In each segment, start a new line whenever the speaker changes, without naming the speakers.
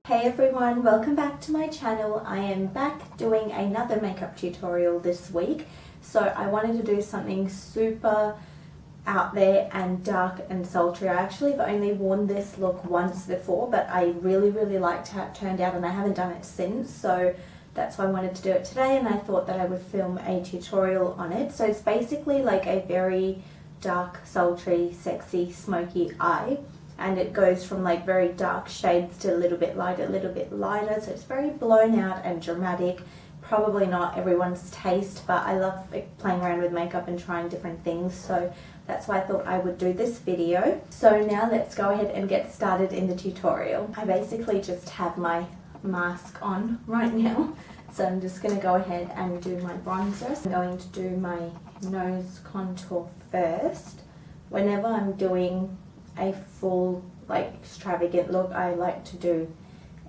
Hey everyone, welcome back to my channel. I am back doing another makeup tutorial this week. So I wanted to do something super out there and dark and sultry. I actually have only worn this look once before, but I really liked how it turned out and I haven't done it since. So that's why I wanted to do it today, and I thought that I would film a tutorial on it. So it's basically like a very dark, sultry, sexy, smoky eye. And it goes from like very dark shades to a little bit lighter, so it's very blown out and dramatic. Probably not everyone's taste, but I love playing around with makeup and trying different things, so that's why I thought I would do this video. So now let's go ahead and get started in the tutorial. I basically just have my mask on right now, so I'm just going to go ahead and do my bronzer. I'm going to do my nose contour first. Whenever I'm doing a full extravagant look, I like to do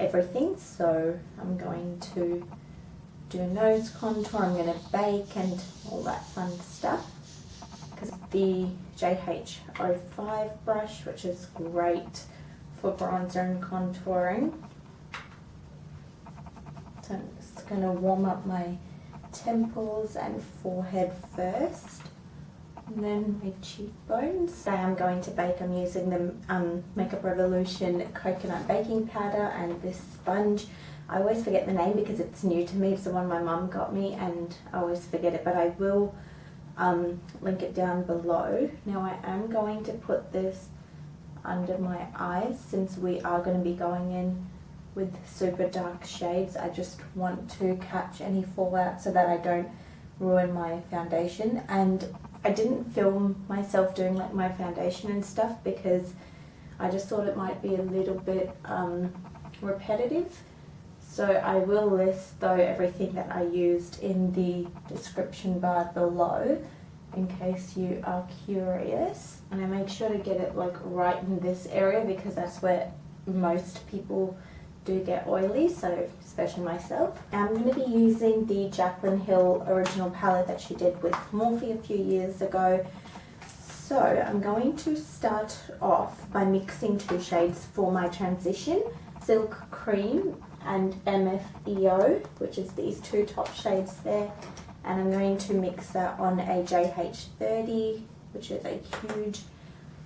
everything. So I'm going to do nose contour, I'm going to bake and all that fun stuff, because the JH05 brush, which is great for bronzer and contouring. So I'm just going to warm up my temples and forehead first, and then my cheekbones. Today I'm going to bake. I'm using the MakeupRevolution coconut baking powder and this sponge. I always forget the name because it's new to me. It's the one my mum got me and I always forget it, but I will link it down below. Now I am going to put this under my eyes since we are going to be going in with super dark shades. I just want to catch any fallout so that I don't ruin my foundation. And I didn't film myself doing like my foundation and stuff because I just thought it might be a little bit repetitive. So I will list though everything that I used in the description bar below in case you are curious. And I make sure to get it like right in this area because that's where most people do get oily, so especially myself. I'm going to be using the Jaclyn Hill original palette that she did with Morphe a few years ago. So I'm going to start off by mixing two shades for my transition, Silk Cream and MFEO, which is these two top shades there, and I'm going to mix that on a JH30, which is a huge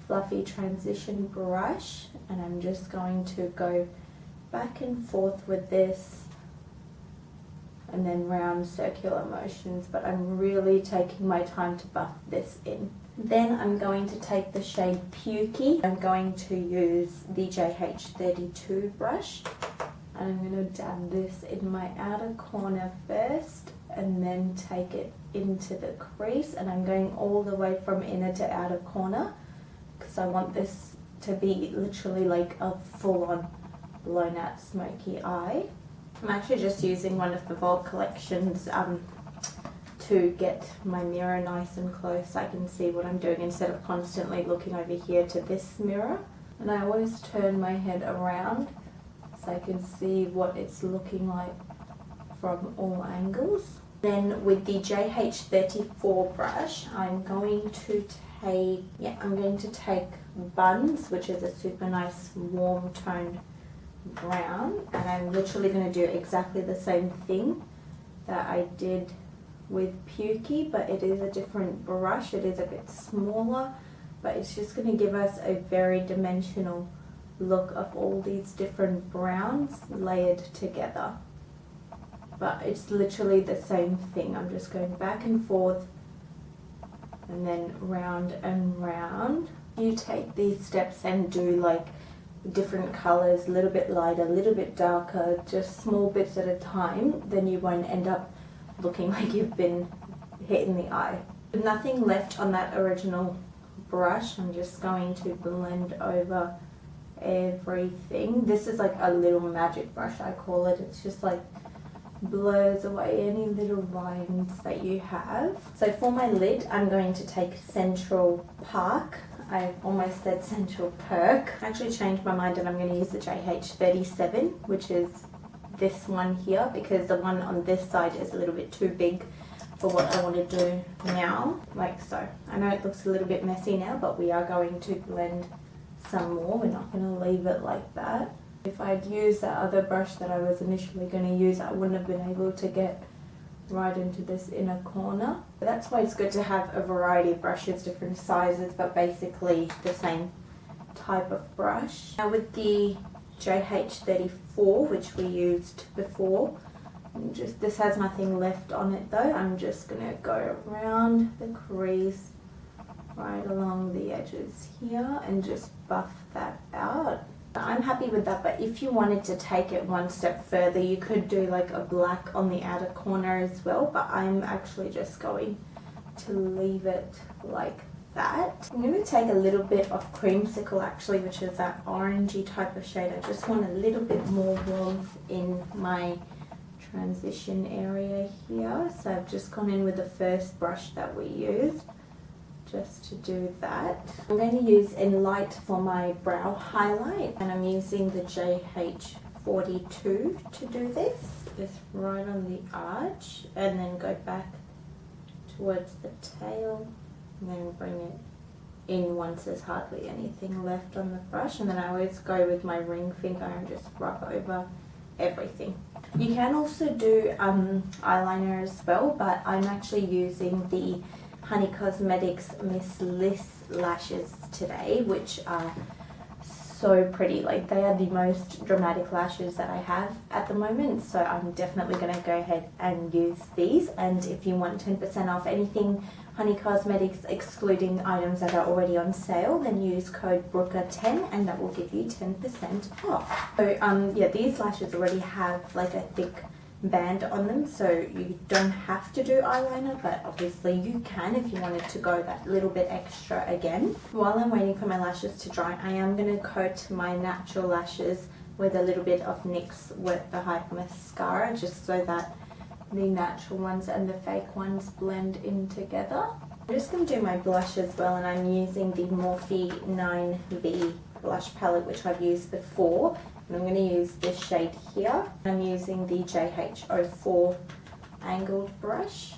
fluffy transition brush, and I'm just going to go back and forth with this and then round circular motions, but I'm really taking my time to buff this in. Then I'm going to take the shade Pukey. I'm going to use the JH32 brush and I'm going to dab this in my outer corner first and then take it into the crease, and I'm going all the way from inner to outer corner because I want this to be literally like a full-on blown out smoky eye. I'm actually just using one of the Vault collections to get my mirror nice and close so I can see what I'm doing instead of constantly looking over here to this mirror. And I always turn my head around so I can see what it's looking like from all angles. Then with the JH34 brush, I'm going to take Buns, which is a super nice warm toned brown, and I'm literally going to do exactly the same thing that I did with Pukey, but it is a different brush. It is a bit smaller, but it's just going to give us a very dimensional look of all these different browns layered together. But it's literally the same thing. I'm just going back and forth and then round and round. You take these steps and do like different colors, a little bit lighter, a little bit darker, just small bits at a time, then you won't end up looking like you've been hit in the eye. With nothing left on that original brush, I'm just going to blend over everything. This is like a little magic brush, I call it. It's just like blurs away any little lines that you have. So for my lid, I'm going to take Central Park. I almost said Central Perk. I actually changed my mind and I'm going to use the JH37, which is this one here, because the one on this side is a little bit too big for what I want to do now, like so. I know it looks a little bit messy now, but we are going to blend some more. We're not going to leave it like that. If I'd used that other brush that I was initially going to use, I wouldn't have been able to get right into this inner corner. But that's why it's good to have a variety of brushes, different sizes, but basically the same type of brush. Now with the JH34, which we used before, this has nothing left on it though, I'm just going to go around the crease right along the edges here and just buff that out. I'm happy with that, but if you wanted to take it one step further, you could do like a black on the outer corner as well, but I'm actually just going to leave it like that. I'm going to take a little bit of Creamsicle actually, which is that orangey type of shade. I just want a little bit more warmth in my transition area here, so I've just gone in with the first brush that we used just to do that. I'm going to use in light for my brow highlight, and I'm using the JH42 to do this. Just right on the arch and then go back towards the tail and then bring it in once there's hardly anything left on the brush, and then I always go with my ring finger and just rub over everything. You can also do eyeliner as well, but I'm actually using the honeycosmetics Miss Liss lashes today, which are so pretty. Like, they are the most dramatic lashes that I have at the moment, so I'm definitely going to go ahead and use these. And if you want 10% off anything honeycosmetics, excluding items that are already on sale, then use code Brooker10 and that will give you 10% off. So yeah, these lashes already have like a thick band on them, so you don't have to do eyeliner, but obviously you can if you wanted to go that little bit extra again. While I'm waiting for my lashes to dry, I am going to coat my natural lashes with a little bit of NYX Worth the Hype mascara, just so that the natural ones and the fake ones blend in together. I'm just going to do my blush as well, and I'm using the Morphe 9B blush palette, which I've used before. And I'm going to use this shade here. I'm using the JH04 angled brush.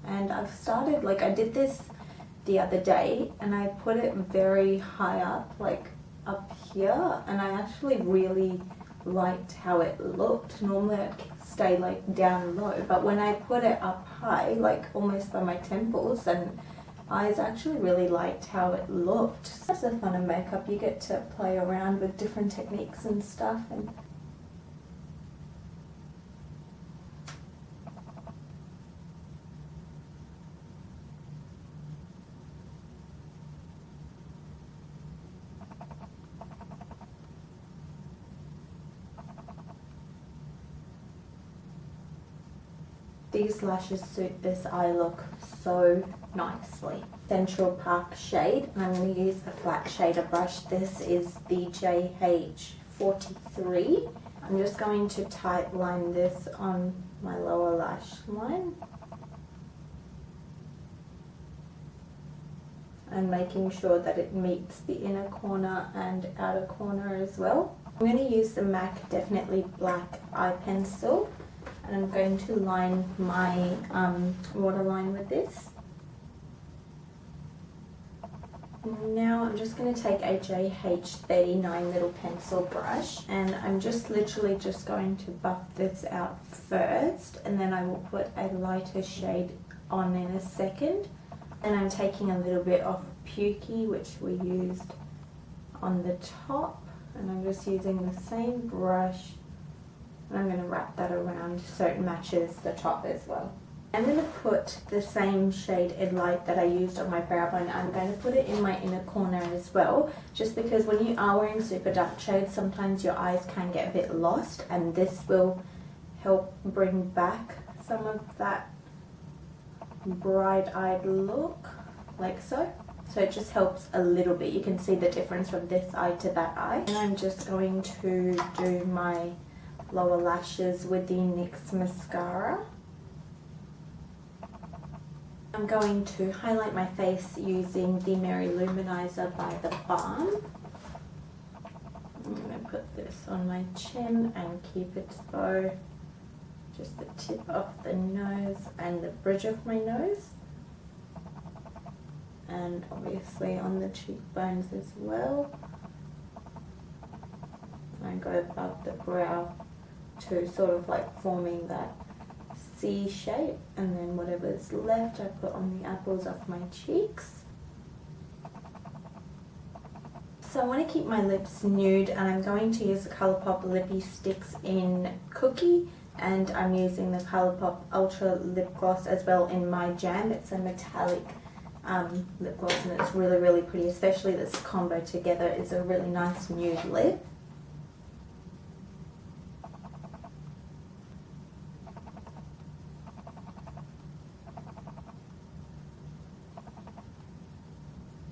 And I've started, like, I did this the other day and I put it very high up, like up here, and I actually really liked how it looked. Normally I'd stay like down low, but when I put it up high, like almost by my temples and eyes, actually really liked how it looked. That's the fun of makeup, you get to play around with different techniques and stuff. And these lashes suit this eye look so tightly. Central Park shade, and I'm going to use a flat shader brush. This is the JH43. I'm just going to tight line this on my lower lash line and making sure that it meets the inner corner and outer corner as well. I'm going to use the MAC Definitely Black eye pencil, and I'm going to line my waterline with this. Now I'm just going to take a JH39 little pencil brush, and I'm just literally just going to buff this out first, and then I will put a lighter shade on in a second. And I'm taking a little bit of Pukey, which we used on the top, and I'm just using the same brush, and I'm going to wrap that around so it matches the top as well. I'm going to put the same shade in light that I used on my brow bone. I'm going to put it in my inner corner as well, just because when you are wearing super dark shades, sometimes your eyes can get a bit lost, and this will help bring back some of that bright-eyed look, like so. So it just helps a little bit. You can see the difference from this eye to that eye. And I'm just going to do my lower lashes with the NYX mascara. I'm going to highlight my face using the Maryloumanizer by The Balm. I'm going to put this on my chin and keep it so just the tip of the nose and the bridge of my nose. And obviously on the cheekbones as well. And I go above the brow to sort of like forming that C shape, and then whatever's left I put on the apples of my cheeks. So I want to keep my lips nude, and I'm going to use the Colourpop Lippie Stix in Cookie, and I'm using the Colourpop Ultra Lip Gloss as well in My Jam. It's a metallic lip gloss, and it's really, really pretty, especially this combo together is a really nice nude lip.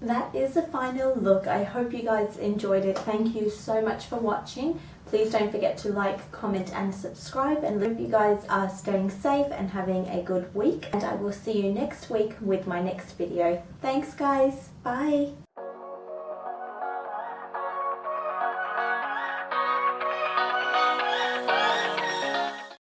That is the final look. I hope you guys enjoyed it. Thank you so much for watching. Please don't forget to like, comment and subscribe, and I hope you guys are staying safe and having a good week, and I will see you next week with my next video. Thanks guys, bye!